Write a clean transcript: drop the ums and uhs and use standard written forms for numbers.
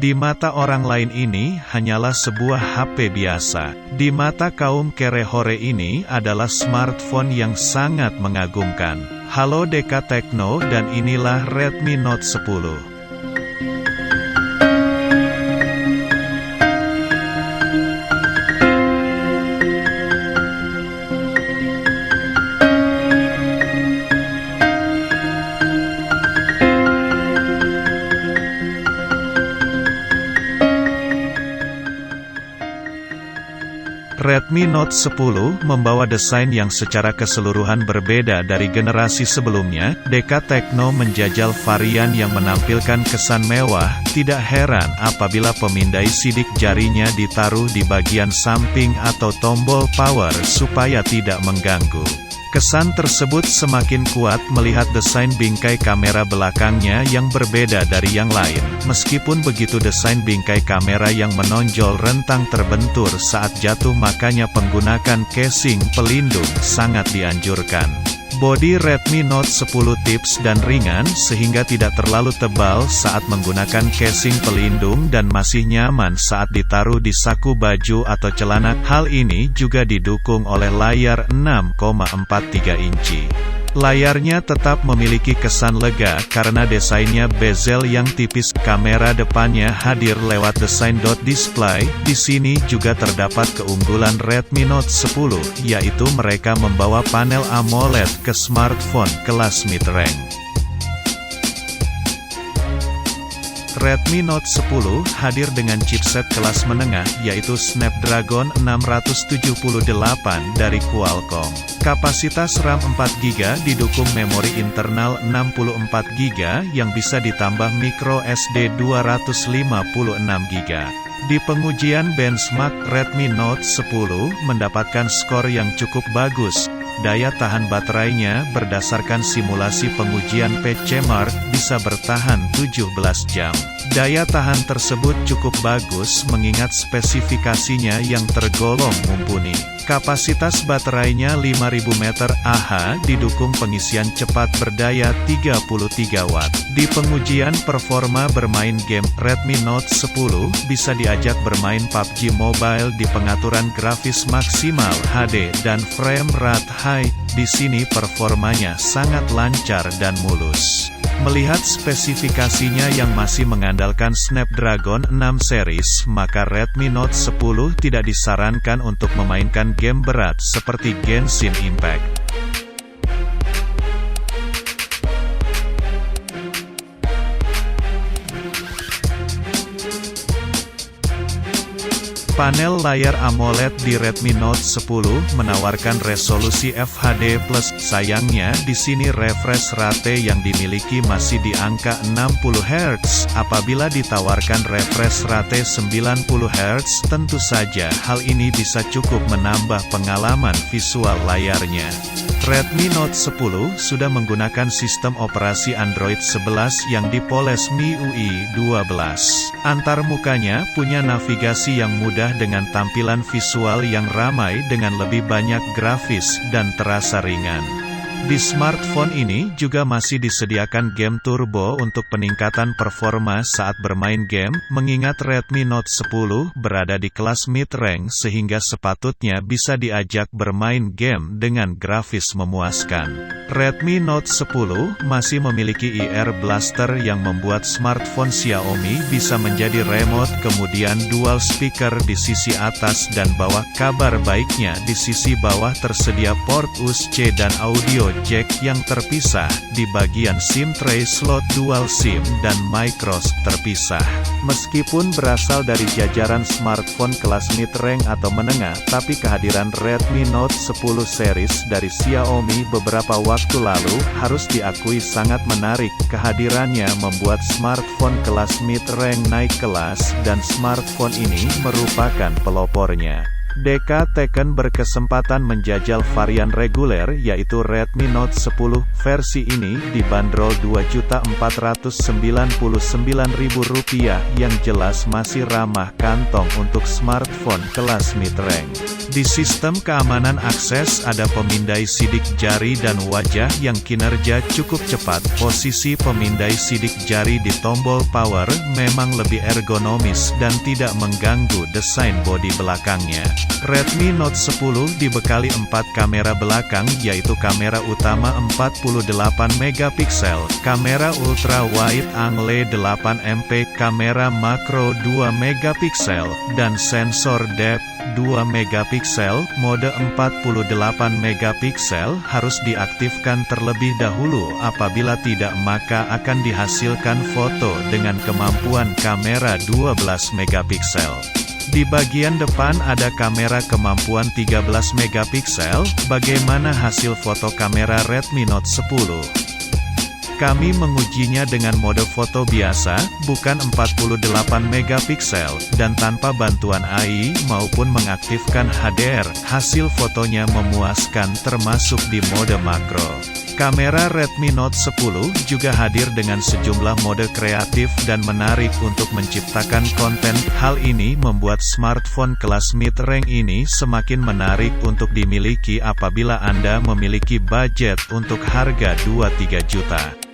Di mata orang lain ini hanyalah sebuah HP biasa. Di mata kaum kere-hore ini adalah smartphone yang sangat mengagumkan. Halo Deka Tekno dan inilah Redmi Note 10. Redmi Note 10 membawa desain yang secara keseluruhan berbeda dari generasi sebelumnya. Deka Tekno menjajal varian yang menampilkan kesan mewah. Tidak heran apabila pemindai sidik jarinya ditaruh di bagian samping atau tombol power supaya tidak mengganggu. Kesan tersebut semakin kuat melihat desain bingkai kamera belakangnya yang berbeda dari yang lain. Meskipun begitu, desain bingkai kamera yang menonjol rentang terbentur saat jatuh, makanya penggunaan casing pelindung sangat dianjurkan. Bodi Redmi Note 10 tips dan ringan sehingga tidak terlalu tebal saat menggunakan casing pelindung dan masih nyaman saat ditaruh di saku baju atau celana. Hal ini juga didukung oleh layar 6,43 inci. Layarnya tetap memiliki kesan lega karena desainnya bezel yang tipis. Kamera depannya hadir lewat desain dot display. Di sini juga terdapat keunggulan Redmi Note 10, yaitu mereka membawa panel AMOLED ke smartphone kelas mid-range. Redmi Note 10 hadir dengan chipset kelas menengah yaitu Snapdragon 678 dari Qualcomm. Kapasitas RAM 4GB didukung memori internal 64GB yang bisa ditambah micro SD 256GB. Di pengujian benchmark, Redmi Note 10 mendapatkan skor yang cukup bagus. Daya tahan baterainya berdasarkan simulasi pengujian PCmark bisa bertahan 17 jam. Daya tahan tersebut cukup bagus mengingat spesifikasinya yang tergolong mumpuni. Kapasitas baterainya 5000 mAh didukung pengisian cepat berdaya 33 Watt. Di pengujian performa bermain game, Redmi Note 10 bisa diajak bermain PUBG Mobile di pengaturan grafis maksimal HD dan frame rate high. Di sini performanya sangat lancar dan mulus. Melihat spesifikasinya yang masih mengandalkan Snapdragon 6 series, maka Redmi Note 10 tidak disarankan untuk memainkan game berat seperti Genshin Impact. Panel layar AMOLED di Redmi Note 10 menawarkan resolusi FHD+. Sayangnya di sini refresh rate yang dimiliki masih di angka 60 Hz. Apabila ditawarkan refresh rate 90 Hz, tentu saja hal ini bisa cukup menambah pengalaman visual layarnya. Redmi Note 10 sudah menggunakan sistem operasi Android 11 yang dipoles MIUI 12. Antarmukanya punya navigasi yang mudah dengan tampilan visual yang ramai dengan lebih banyak grafis dan terasa ringan. Di smartphone ini juga masih disediakan game turbo untuk peningkatan performa saat bermain game, mengingat Redmi Note 10 berada di kelas mid-range sehingga sepatutnya bisa diajak bermain game dengan grafis memuaskan. Redmi Note 10 masih memiliki IR Blaster yang membuat smartphone Xiaomi bisa menjadi remote, kemudian dual speaker di sisi atas dan bawah. Kabar baiknya di sisi bawah tersedia port USB-C dan audio jack yang terpisah. Di bagian SIM tray, slot dual SIM dan microSD terpisah. Meskipun berasal dari jajaran smartphone kelas mid-range atau menengah, tapi kehadiran Redmi Note 10 series dari Xiaomi beberapa waktu lalu harus diakui sangat menarik. Kehadirannya membuat smartphone kelas mid-range naik kelas dan smartphone ini merupakan pelopornya. DK Teken berkesempatan menjajal varian reguler yaitu Redmi Note 10. Versi ini dibanderol Rp2.499.000 yang jelas masih ramah kantong untuk smartphone kelas mid-range. Di sistem keamanan akses ada pemindai sidik jari dan wajah yang kinerja cukup cepat. Posisi pemindai sidik jari di tombol power memang lebih ergonomis dan tidak mengganggu desain bodi belakangnya. Redmi Note 10 dibekali 4 kamera belakang yaitu kamera utama 48 megapiksel, kamera ultra wide angle 8 MP, kamera makro 2 megapiksel, dan sensor depth 2 megapiksel. Mode 48 megapiksel harus diaktifkan terlebih dahulu, apabila tidak maka akan dihasilkan foto dengan kemampuan kamera 12 megapiksel. Di bagian depan ada kamera kemampuan 13 megapiksel. Bagaimana hasil foto kamera Redmi Note 10? Kami mengujinya dengan mode foto biasa, bukan 48 megapiksel, dan tanpa bantuan AI maupun mengaktifkan HDR. Hasil fotonya memuaskan termasuk di mode makro. Kamera Redmi Note 10 juga hadir dengan sejumlah mode kreatif dan menarik untuk menciptakan konten. Hal ini membuat smartphone kelas mid-range ini semakin menarik untuk dimiliki apabila Anda memiliki budget untuk harga 2-3 juta.